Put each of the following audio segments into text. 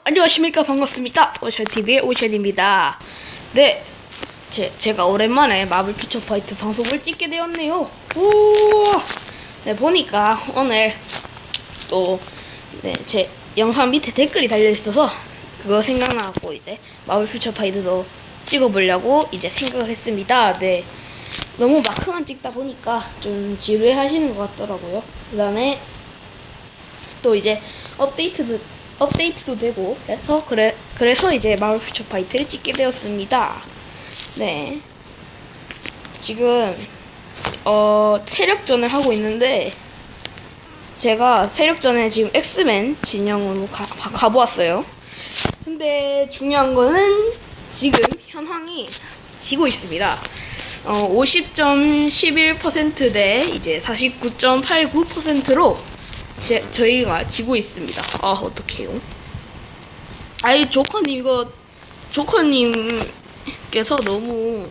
안녕하십니까. 반갑습니다. 오션TV의 오션입니다. 네, 제가 오랜만에 마블 퓨처 파이트 방송을 찍게 되었네요. 오, 네, 보니까 오늘 또, 네, 제 영상 밑에 댓글이 달려있어서 그거 생각나갖고 이제 마블 퓨처 파이트도 찍어보려고 이제 생각을 했습니다. 네, 너무 마크만 찍다 보니까 좀 지루해 하시는 것 같더라고요. 그 다음에 또 이제 업데이트도 되고 그래서 이제 마블 퓨처 파이트를 찍게 되었습니다. 네, 지금 세력전을 하고 있는데 제가 세력전에 지금 엑스맨 진영으로 가보았어요. 근데 중요한 거는 지금 현황이 지고 있습니다. 50.11% 대 이제 49.89%로 저희가 지고 있습니다. 아, 어떡해요. 아이, 조커님께서 너무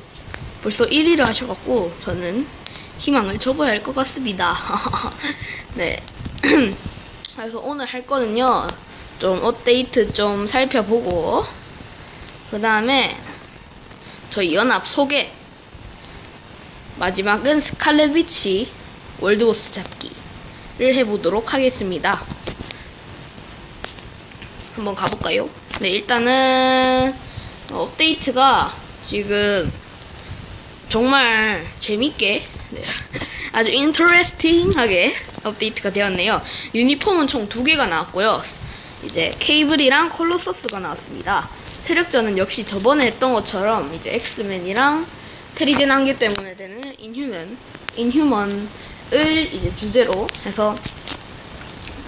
벌써 1위를 하셔갖고 저는 희망을 접어야 할 것 같습니다. 네. 그래서 오늘 할 거는요, 좀 업데이트 좀 살펴보고, 그 다음에 저희 연합 소개, 마지막은 스칼렛 위치 월드보스 잡기를 해보도록 하겠습니다. 한번 가볼까요? 네, 일단은 업데이트가 지금 정말 재밌게, 네, 아주 인터레스팅하게 업데이트가 되었네요. 유니폼은 총 2개가 나왔고요. 이제 케이블이랑 콜로서스가 나왔습니다. 세력전은 역시 저번에 했던 것처럼 이제 엑스맨이랑 트리젠 한개 때문에 되는 인휴먼을 이제 주제로 해서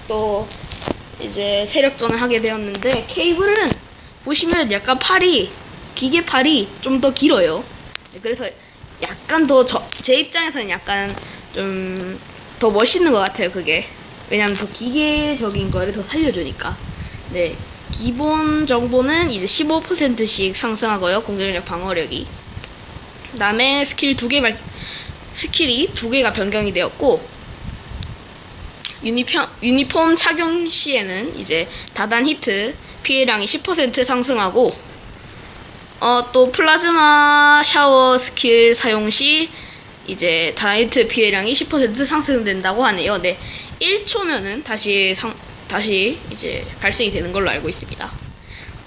또 이제 세력전을 하게 되었는데, 케이블은 보시면 약간 기계팔이 좀 더 길어요. 그래서 약간 더 제 입장에서는 약간 좀 더 멋있는 것 같아요, 그게. 왜냐면 더 기계적인 거를 더 살려주니까. 네, 기본 정보는 이제 15%씩 상승하고요, 공격력, 방어력이. 그 다음에 스킬이 2개가 변경이 되었고, 유니폼 착용 시에는 이제 다단 히트 피해량이 10% 상승하고, 또 플라즈마 샤워 스킬 사용 시 이제 다단 히트 피해량이 10% 상승된다고 하네요. 네, 1초면은 다시 이제 발생이 되는 걸로 알고 있습니다.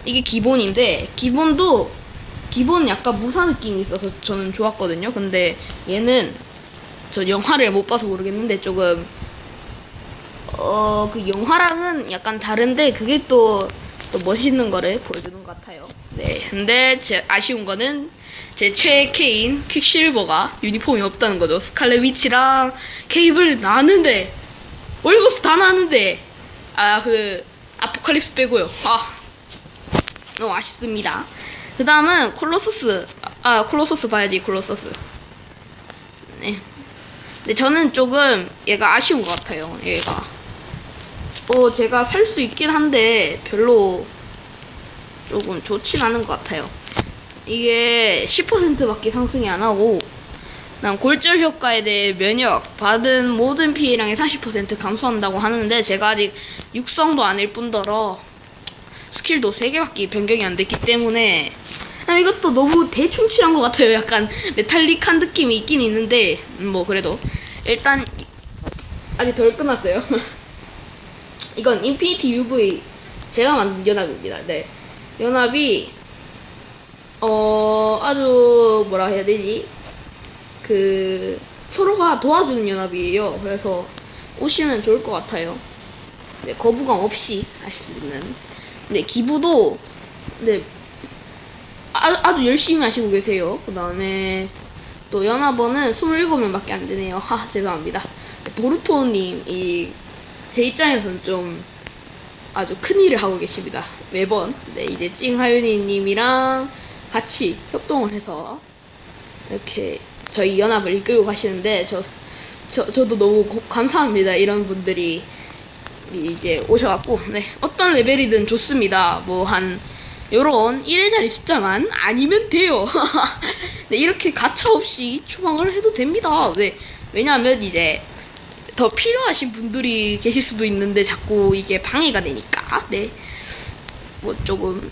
이게 기본인데, 기본 약간 무사 느낌이 있어서 저는 좋았거든요. 근데 얘는 저 영화를 못 봐서 모르겠는데 조금 그 영화랑은 약간 다른데 그게 또 멋있는 거를 보여주는 것 같아요. 네, 근데 제 아쉬운 거는 제 최애 K인 퀵실버가 유니폼이 없다는 거죠. 스칼렛 위치랑 케이블 나왔는데, 월드보스 다 나왔는데, 그 아포칼립스 빼고요. 너무 아쉽습니다. 그 다음은 콜로서스 봐야지. 콜로서스. 네. 근데 저는 조금 얘가 아쉬운 것 같아요. 얘가 제가 살 수 있긴 한데 별로 조금 좋진 않은 것 같아요. 이게 10%밖에 상승이 안 하고, 난 골절 효과에 대해 면역, 받은 모든 피해량의 40% 감소한다고 하는데, 제가 아직 육성도 아닐 뿐더러 스킬도 3개밖에 변경이 안 됐기 때문에 이것도 너무 대충 칠한 것 같아요. 약간 메탈릭한 느낌이 있긴 있는데, 뭐 그래도 일단 아직 덜 끝났어요. 이건 인피니티 UV 제가 만든 연합입니다. 네, 연합이 아주 뭐라 해야 되지, 그 서로가 도와주는 연합이에요. 그래서 오시면 좋을 것 같아요. 네, 거부감 없이 할 수 있는. 네, 기부도 네 아주 열심히 하시고 계세요. 그 다음에 또 연합원은 27명밖에 안 되네요. 죄송합니다. 보르토님이 제 입장에서는 좀 아주 큰 일을 하고 계십니다. 매번. 네, 이제 찡하윤이님이랑 같이 협동을 해서 이렇게 저희 연합을 이끌고 가시는데, 저도 너무 감사합니다. 이런 분들이 이제 오셔갖고, 네, 어떤 레벨이든 좋습니다. 뭐 요런 1의 자리 숫자만 아니면 돼요. 네, 이렇게 가차 없이 추방을 해도 됩니다. 네, 왜냐하면 이제 더 필요하신 분들이 계실 수도 있는데 자꾸 이게 방해가 되니까. 네, 뭐 조금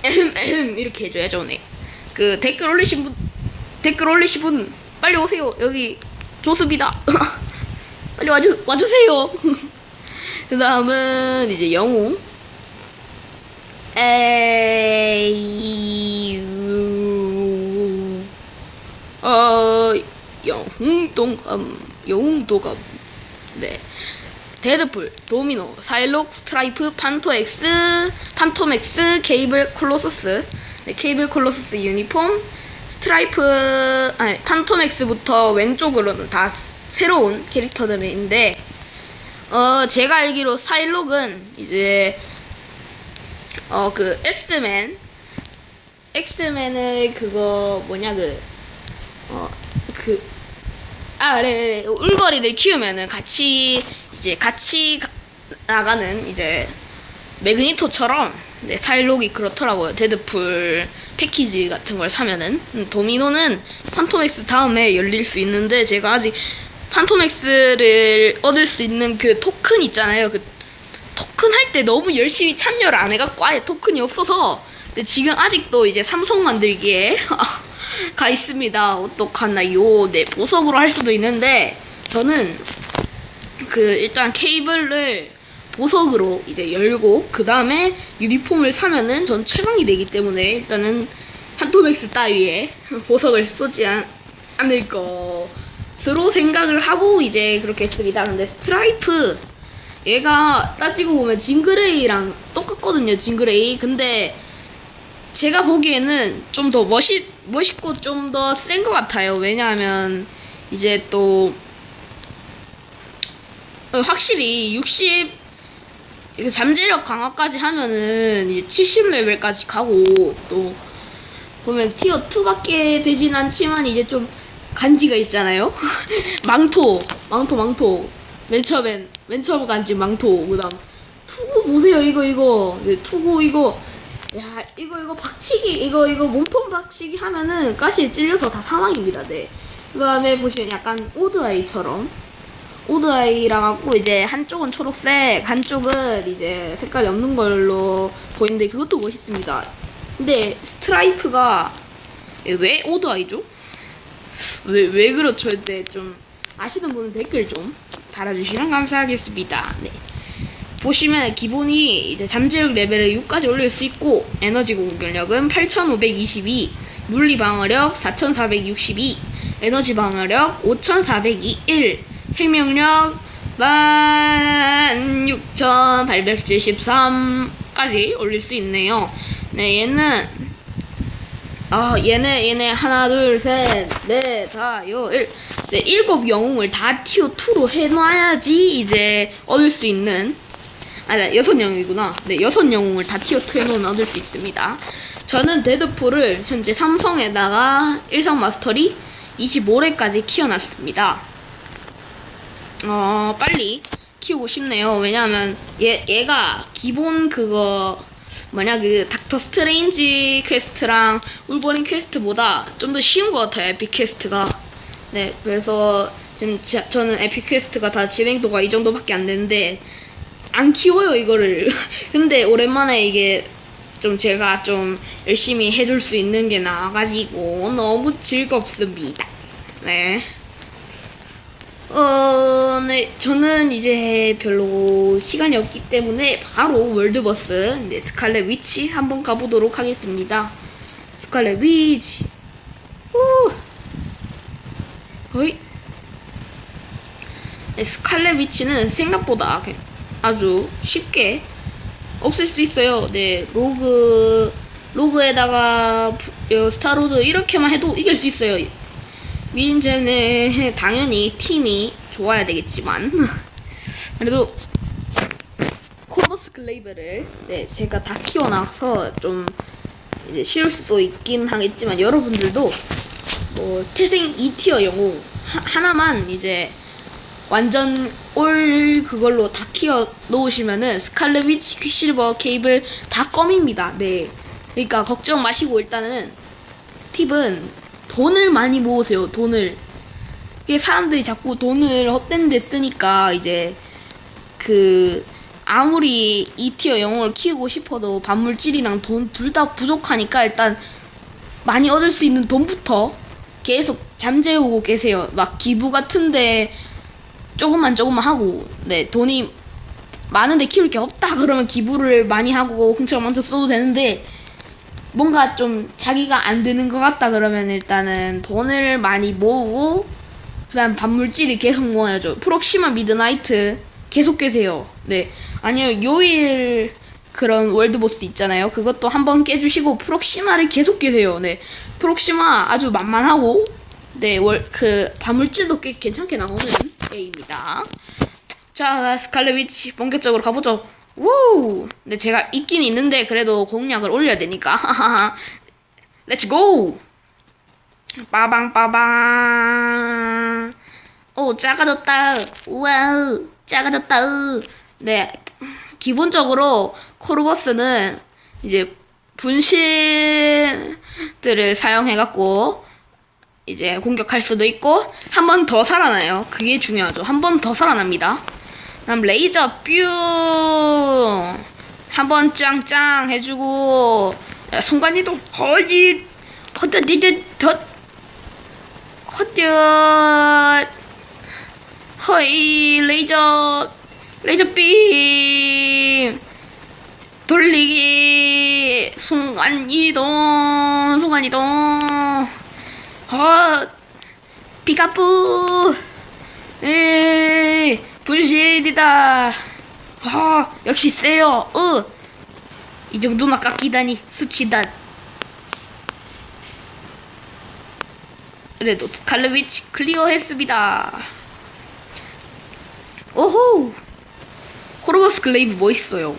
이렇게 해줘야죠. 네. 그 댓글 올리신 분 빨리 오세요. 여기 좋습니다. 빨리 와주세요. 그 다음은 이제 영웅. 영웅도감. 네. 데드풀, 도미노, 사일록, 스트라이프, 판토맥스, 케이블 콜로서스. 네, 케이블 콜로서스 유니폼. 스트라이프, 판토맥스부터 왼쪽으로는 다 새로운 캐릭터들인데, 제가 알기로 사일록은 이제, 그 엑스맨의 그거 네. 울버린을 키우면은 같이 나가는 이제 매그니토처럼, 네, 사일록이 그렇더라고요. 데드풀 패키지 같은 걸 사면은. 도미노는 판토맥스 다음에 열릴 수 있는데, 제가 아직 판토맥스를 얻을 수 있는 그 토큰 있잖아요. 그 토큰 할 때 너무 열심히 참여를 안 해갖고 아예 토큰이 없어서, 근데 지금 아직도 이제 삼성 만들기에 가 있습니다. 어떡하나요? 네, 보석으로 할 수도 있는데, 저는 일단 케이블을 보석으로 이제 열고, 그 다음에 유니폼을 사면은 전 최강이 되기 때문에, 일단은 판토맥스 따위에 보석을 쏘지 않을 것으로 생각을 하고 이제 그렇게 했습니다. 근데 스트라이프, 얘가 따지고 보면 징그레이랑 똑같거든요. 징그레이. 근데 제가 보기에는 좀 더 멋있고 좀 더 센 것 같아요. 왜냐하면 이제 또 확실히 60 잠재력 강화까지 하면은 이제 70레벨까지 가고, 또 보면 티어 2밖에 되진 않지만 이제 좀 간지가 있잖아요. 망토. 맨 처음 간지 망토. 그다음 투구 보세요. 이거. 네, 투구 이거. 야, 이거 박치기, 이거 몸통 박치기 하면은 가시에 찔려서 다 사망입니다. 네. 그 다음에 보시면 약간 오드아이처럼, 오드아이랑 갖고 이제 한쪽은 초록색, 한쪽은 이제 색깔이 없는 걸로 보이는데, 그것도 멋있습니다. 근데 스트라이프가 왜 오드아이죠? 왜 그렇죠? 이제 좀 아시는 분은 댓글 좀 달아주시면 감사하겠습니다. 네. 보시면 기본이 이제 잠재력 레벨을 6까지 올릴 수 있고, 에너지 공격력은 8522, 물리 방어력 4462, 에너지 방어력 5401, 생명력 16873까지 올릴 수 있네요. 네, 얘네 하나 둘셋넷 다 일. 네, 7 영웅을 다 티어 2로 해놔야지 이제 얻을 수 있는, 6 영웅이구나. 네, 6 영웅을 다 티어 2 해놓으면 얻을 수 있습니다. 저는 데드풀을 현재 삼성에다가 일성 마스터리 25렙까지 키워놨습니다. 빨리 키우고 싶네요. 왜냐하면 얘가 기본 그 닥터 스트레인지 퀘스트랑 울버린 퀘스트보다 좀 더 쉬운 것 같아요. 에픽 퀘스트가. 네, 그래서 지금 저는 에픽 퀘스트가 다 진행도가 이 정도밖에 안 되는데 안 키워요, 이거를. 근데 오랜만에 이게 좀 제가 좀 열심히 해줄 수 있는 게 나와가지고 너무 즐겁습니다. 네. 네, 저는 이제 별로 시간이 없기 때문에 바로 월드버스, 네, 스칼렛 위치 한번 가보도록 하겠습니다. 스칼렛 위치. 어이. 네, 스칼렛 위치는 생각보다 아주 쉽게 없앨 수 있어요. 네, 로그에다가 스타로드 이렇게만 해도 이길 수 있어요. 미인제는 당연히 팀이 좋아야 되겠지만 그래도 코버스 클레이브를, 네, 제가 다 키워놔서 좀 이제 쉬울 수도 있긴 하겠지만, 여러분들도 뭐 태생 2티어 영웅 하나만 이제 완전 올 그걸로 다 키워 놓으시면은 스칼렛 위치, 퀵실버, 케이블 다 껌입니다. 네, 그러니까 걱정 마시고 일단은 팁은 돈을 많이 모으세요. 돈을. 이게 사람들이 자꾸 돈을 헛된 데 쓰니까 이제 아무리 2티어 영웅을 키우고 싶어도 반물질이랑 돈 둘 다 부족하니까 일단 많이 얻을 수 있는 돈부터 계속 잠재우고 계세요. 막 기부 같은데 조금만 하고, 네, 돈이 많은데 키울 게 없다 그러면 기부를 많이 하고 흥청망청 써도 되는데, 뭔가 좀 자기가 안 드는 것 같다 그러면 일단은 돈을 많이 모으고 그다음 반물질이 계속 모아야죠. 프록시마 미드나이트 계속 깨세요. 네, 아니요 요일 그런 월드보스 있잖아요. 그것도 한번 깨주시고 프록시마를 계속 깨세요. 네, 프록시마 아주 만만하고, 네, 그 반물질도 꽤 괜찮게 나오는 A입니다. 자, 스칼렛 위치 본격적으로 가보죠. 우! 네, 제가 있긴 있는데 그래도 공략을 올려야 되니까. 하하하. 렛츠 고! 빠방 빠방. 오, 작아졌다. 우와우, 작아졌다. 네, 기본적으로 코르버스는 이제 분신들을 사용해갖고 이제 공격할 수도 있고 한 번 더 살아나요. 그게 중요하죠. 한 번 더 살아납니다. 그다음 레이저 뿅 한번 짱짱 해주고, 순간이동 허짓 헛헛디짓 덧 헛덧 허이 레이저 빔 돌리기 순간이동 피카푸 분신이다. 역시 세요. 이 정도나 깎이다니 수치다. 그래도 스칼렛 위치 클리어했습니다. 오호, 코르버스 글레이브 멋있어요.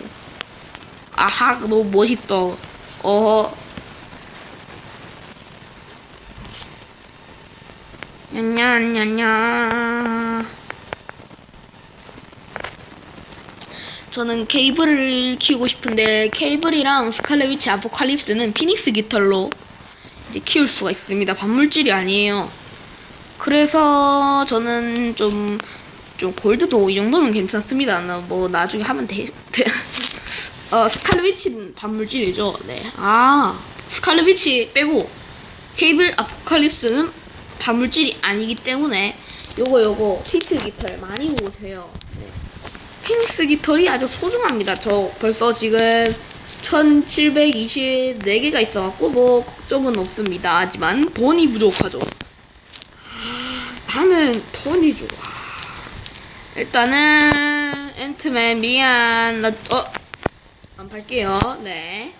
아하, 너무 멋있다. 냐냐냐냐. 저는 케이블을 키우고 싶은데 케이블이랑 스칼렛 위치 아포칼립스는 피닉스 깃털로 이제 키울 수가 있습니다. 반물질이 아니에요. 그래서 저는 좀 골드도 이 정도면 괜찮습니다. 뭐 나중에 하면 돼. 스칼렛 위치는 반물질이죠. 네. 스칼렛 위치 빼고 케이블 아포칼립스는 반물질이 아니기 때문에 요거 피닉스 깃털 많이 모으세요. 네. 피닉스 깃털이 아주 소중합니다. 저 벌써 지금 1724개가 있어갖고 뭐 걱정은 없습니다. 하지만 돈이 부족하죠. 나는 돈이 좋아. 일단은 앤트맨 미안. 안 팔게요. 네,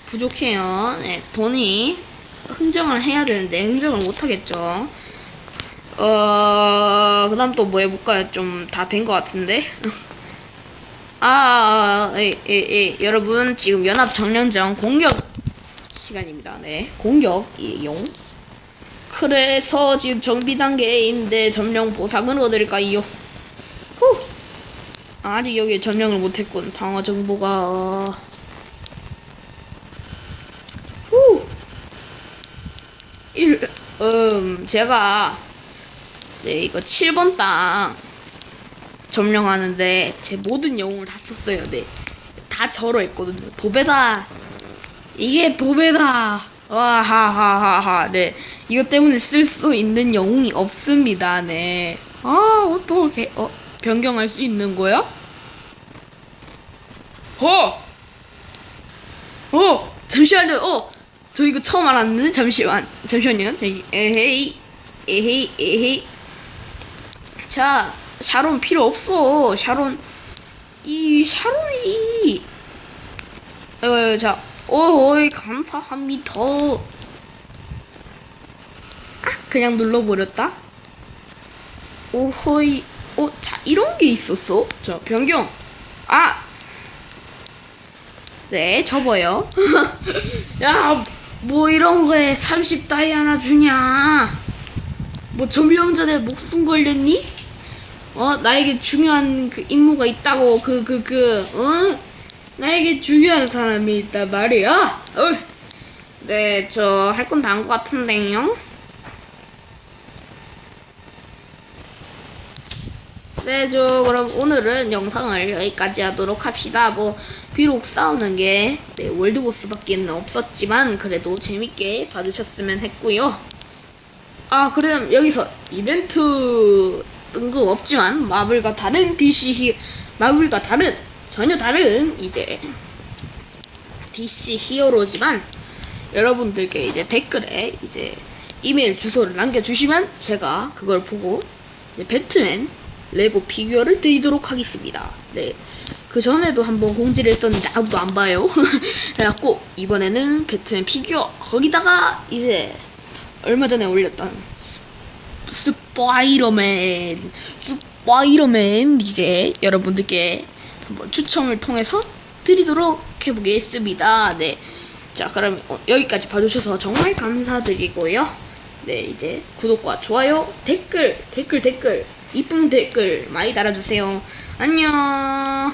부족해요. 네, 돈이 흥정을 해야 되는데 흥정을 못 하겠죠. 그다음 또 뭐 해볼까요? 좀 다 된 것 같은데. 여러분 지금 연합 정령전 공격 시간입니다. 네, 공격이용. 그래서 지금 정비 단계인데 점령 보상을 얻을까요? 아직 여기에 점령을 못했군. 방어 정보가 제가 이거 7번 땅 점령하는데 제 모든 영웅을 다 썼어요. 네, 다 저러 했거든요. 도배다. 이게 도배다. 와하하하하. 네, 이것 때문에 쓸 수 있는 영웅이 없습니다. 네. 어떡해. 변경할 수 있는 거야? 잠시만요. 저 이거 처음 알았는데. 잠시만요. 에헤이. 자, 샤론 필요 없어. 샤론이 자, 오이 감사합니다. 그냥 눌러버렸다. 오호이. 자, 이런 게 있었어. 자, 변경. 네, 접어요. 야, 뭐 이런 거에 30다이 하나 주냐? 뭐 점령 전에 목숨 걸렸니? 나에게 중요한 그 임무가 있다고. 나에게 중요한 사람이 있단 말이야. 네, 저 할 건 다 한 것 같은데요. 네, 그럼 오늘은 영상을 여기까지 하도록 합시다. 뭐 비록 싸우는 게 월드보스밖에 없었지만 그래도 재밌게 봐주셨으면 했고요. 아, 그럼 여기서 이벤트 뜬금없지만 마블과 전혀 다른 이제 DC 히어로지만 여러분들께 이제 댓글에 이제 이메일 주소를 남겨주시면 제가 그걸 보고 이제 배트맨 레고 피규어를 드리도록 하겠습니다. 네. 그 전에도 한번 공지를 했었는데 아무도 안 봐요. 그래갖고 이번에는 배트맨 피규어 거기다가 이제 얼마 전에 올렸던 스파이더맨 이제 여러분들께 한번 추첨을 통해서 드리도록 해보겠습니다. 네. 자, 그럼 여기까지 봐주셔서 정말 감사드리고요. 네, 이제 구독과 좋아요, 댓글 이쁜 댓글 많이 달아주세요. 안녕.